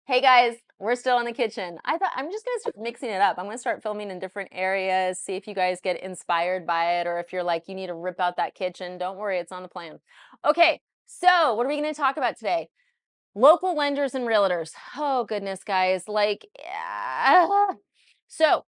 Hey guys, we're still in the kitchen. I thought I'm just gonna start mixing it up. I'm gonna start filming in different areas, see if you guys get inspired by it, or if you're like, you need to rip out that kitchen. Don't worry, it's on the plan. Okay, so what are we gonna talk about today? Local lenders and realtors. Oh goodness, guys. So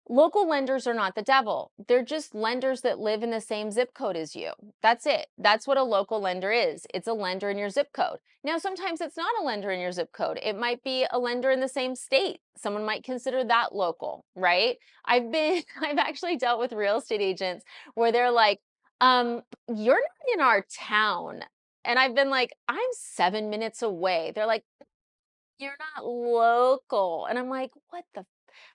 local lenders are not the devil. They're just lenders that live in the same zip code as you. That's it. That's what a local lender is. It's a lender in your zip code. Now, sometimes it's not a lender in your zip code. It might be a lender in the same state. Someone might consider that local, right? I've actually dealt with real estate agents where they're like, you're not in our town. And I've been like, I'm 7 minutes away. They're like, you're not local. And I'm like, what the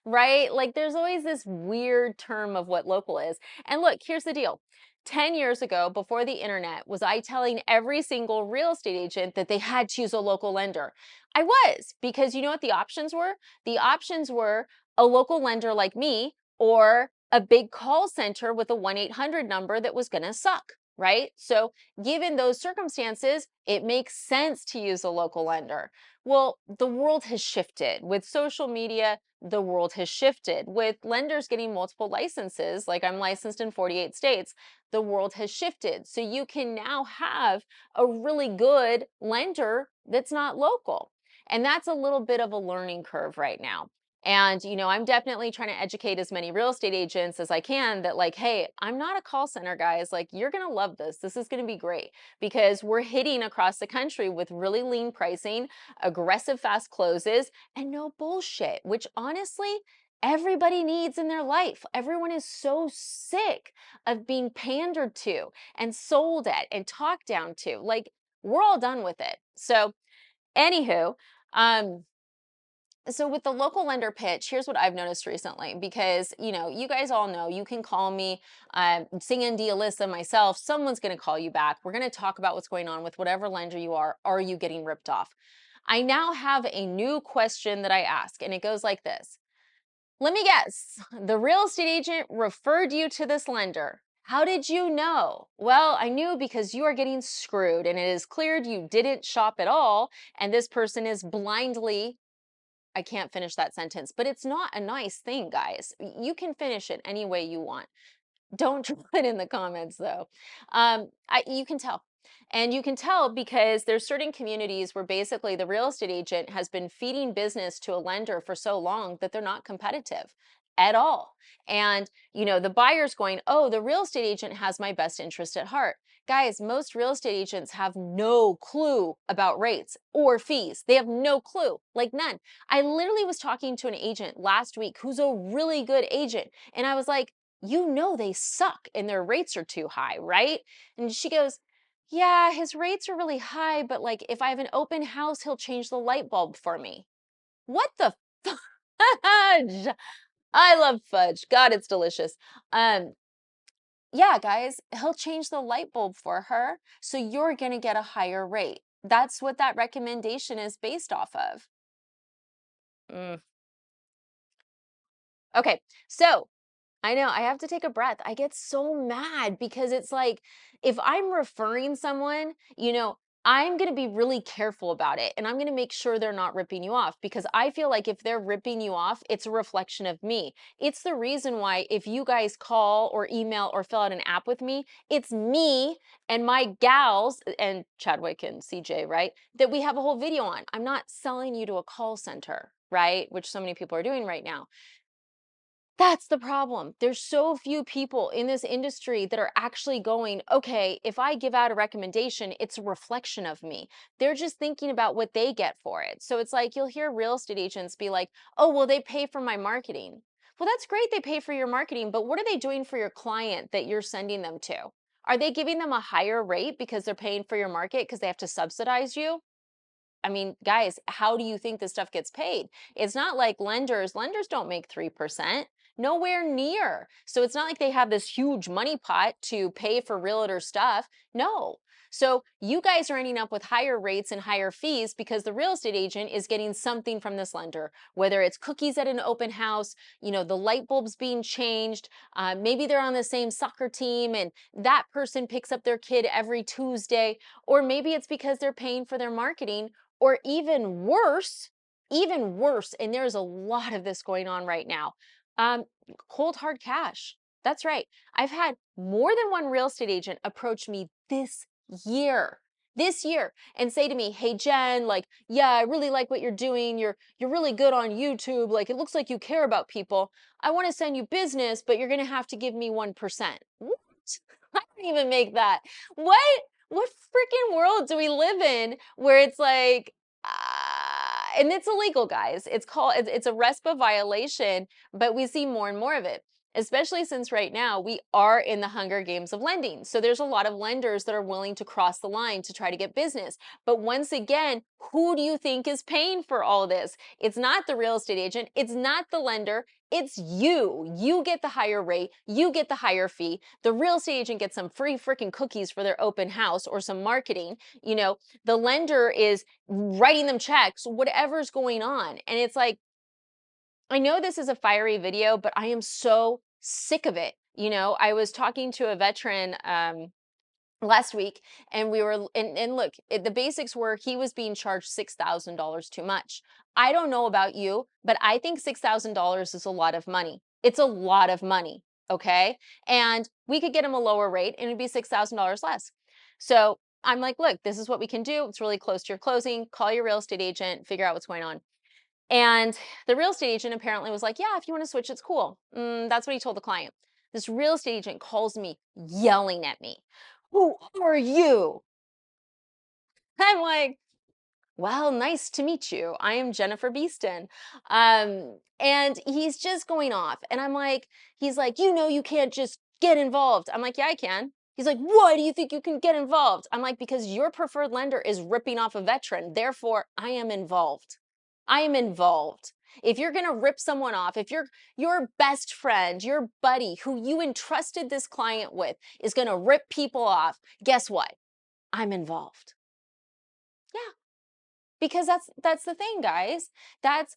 right? Like there's always this weird term of what local is. And look, here's the deal. 10 years ago, before the internet, was I telling every single real estate agent that they had to use a local lender? I was, because you know what the options were? The options were a local lender like me or a big call center with a 1-800 number that was going to suck, right? So, given those circumstances, it makes sense to use a local lender. Well, the world has shifted with social media. The world has shifted with lenders getting multiple licenses, like I'm licensed in 48 states. The world has shifted. So you can now have a really good lender that's not local. And that's a little bit of a learning curve right now. And, I'm definitely trying to educate as many real estate agents as I can that, like, hey, I'm not a call center, guys. Like, you're going to love this. This is going to be great because we're hitting across the country with really lean pricing, aggressive fast closes, and no bullshit, which honestly, everybody needs in their life. Everyone is so sick of being pandered to and sold at and talked down to. Like, we're all done with it. So, anywho, um, so with the local lender pitch, here's what I've noticed recently because you guys all know you can call me, singing Alyssa, myself. Someone's going to call you back. We're going to talk about what's going on with whatever lender you are. Are you getting ripped off? I now have a new question that I ask, and it goes like this. Let me guess. The real estate agent referred you to this lender. How did you know? Well, I knew because you are getting screwed, and it is cleared you didn't shop at all, and this person is blindly. I can't finish that sentence, but it's not a nice thing, guys. You can finish it any way you want. Don't drop it in the comments though. You can tell. And you can tell because there's certain communities where basically the real estate agent has been feeding business to a lender for so long that they're not competitive at all. And, the buyer's going, oh, the real estate agent has my best interest at heart. Guys, most real estate agents have no clue about rates or fees. They have no clue, like none. I literally was talking to an agent last week who's a really good agent. And I was like, they suck and their rates are too high, right? And she goes, yeah, his rates are really high, but like if I have an open house, he'll change the light bulb for me. What the fudge? I love fudge. God, it's delicious. Um, yeah, guys, he'll change the light bulb for her, so you're gonna get a higher rate. That's what that recommendation is based off of. Mm. Okay, so I know, I have to take a breath. I get so mad because it's like if I'm referring someone, I'm going to be really careful about it and I'm going to make sure they're not ripping you off because I feel like if they're ripping you off, it's a reflection of me. It's the reason why if you guys call or email or fill out an app with me, it's me and my gals and Chadwick and CJ, right? That we have a whole video on. I'm not selling you to a call center, right? Which so many people are doing right now. That's the problem. There's so few people in this industry that are actually going, okay, if I give out a recommendation, it's a reflection of me. They're just thinking about what they get for it. So it's like you'll hear real estate agents be like, oh, well, they pay for my marketing. Well, that's great. They pay for your marketing, but what are they doing for your client that you're sending them to? Are they giving them a higher rate because they're paying for your market because they have to subsidize you? I mean, guys, how do you think this stuff gets paid? It's not like lenders don't make 3%, nowhere near. So it's not like they have this huge money pot to pay for realtor stuff. No. So you guys are ending up with higher rates and higher fees because the real estate agent is getting something from this lender, whether it's cookies at an open house, the light bulbs being changed. Maybe they're on the same soccer team and that person picks up their kid every Tuesday, or maybe it's because they're paying for their marketing Or even worse, and there's a lot of this going on right now, um, cold hard cash. That's right. I've had more than one real estate agent approach me year, this year, and say to me, "Hey Jen, like, yeah, I really like what you're doing. You're really good on YouTube. Like, it looks like you care about people. I want to send you business, but you're gonna have to give me 1%." What? I don't even make that. What? What freaking world do we live in where it's like, and it's illegal, guys. It's a RESPA violation, but we see more and more of it, especially since right now we are in the Hunger Games of lending. So there's a lot of lenders that are willing to cross the line to try to get business. But once again, who do you think is paying for all this? It's not the real estate agent, it's not the lender, it's you. You get the higher rate, you get the higher fee. The real estate agent gets some free freaking cookies for their open house or some marketing. You know, the lender is writing them checks, whatever's going on. And it's like, I know this is a fiery video, but I am so sick of it. You know, I was talking to a veteran last week, and we were and look, the basics were he was being charged $6,000 too much. I don't know about you, but I think $6,000 is a lot of money. It's a lot of money, okay? And we could get him a lower rate and it'd be $6,000 less. So I'm like, look, this is what we can do. It's really close to your closing. Call your real estate agent, figure out what's going on. And the real estate agent apparently was like, yeah, if you want to switch, it's cool. That's what he told the client. This real estate agent calls me yelling at me. Who are you? I'm like, well, nice to meet you. I am Jennifer Beeston. And he's just going off. And I'm like, he's like, you know, you can't just get involved. I'm like, yeah, I can. He's like, why do you think you can get involved? I'm like, because your preferred lender is ripping off a veteran. Therefore, I am involved. I am involved. If you're going to rip someone off, if your best friend, your buddy who you entrusted this client with is going to rip people off, guess what? I'm involved. Yeah, because that's the thing, guys. That's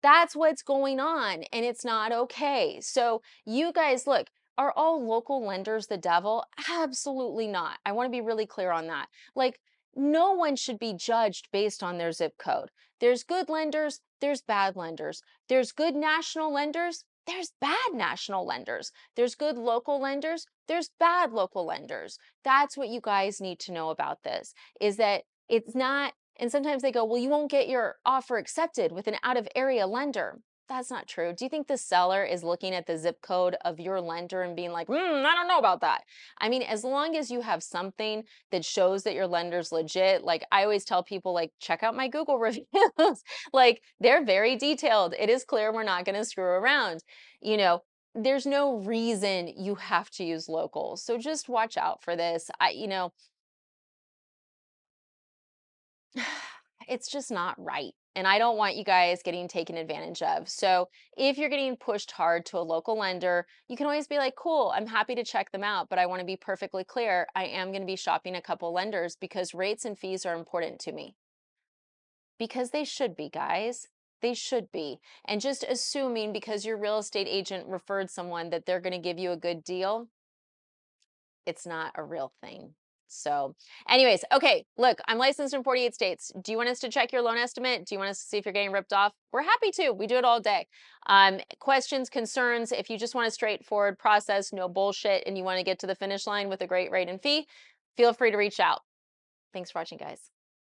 that's what's going on, and it's not okay. So you guys, look, are all local lenders the devil? Absolutely not. I want to be really clear on that. Like, no one should be judged based on their zip code. There's good lenders, there's bad lenders. There's good national lenders, there's bad national lenders. There's good local lenders, there's bad local lenders. That's what you guys need to know about this, is that it's not, and sometimes they go, well, you won't get your offer accepted with an out of area lender. That's not true. Do you think the seller is looking at the zip code of your lender and being like, I don't know about that? I mean, as long as you have something that shows that your lender's legit, like I always tell people, like, check out my Google reviews. Like, they're very detailed. It is clear we're not going to screw around. You know, there's no reason you have to use locals. So just watch out for this. It's just not right. And I don't want you guys getting taken advantage of. So if you're getting pushed hard to a local lender, you can always be like, cool, I'm happy to check them out. But I want to be perfectly clear. I am going to be shopping a couple lenders because rates and fees are important to me. Because they should be, guys. They should be. And just assuming because your real estate agent referred someone that they're going to give you a good deal, it's not a real thing. So, anyways, okay, look, I'm licensed in 48 states. Do you want us to check your loan estimate? Do you want us to see if you're getting ripped off? We're happy to. We do it all day. Questions, concerns, if you just want a straightforward process, no bullshit, and you want to get to the finish line with a great rate and fee, feel free to reach out. Thanks for watching, guys.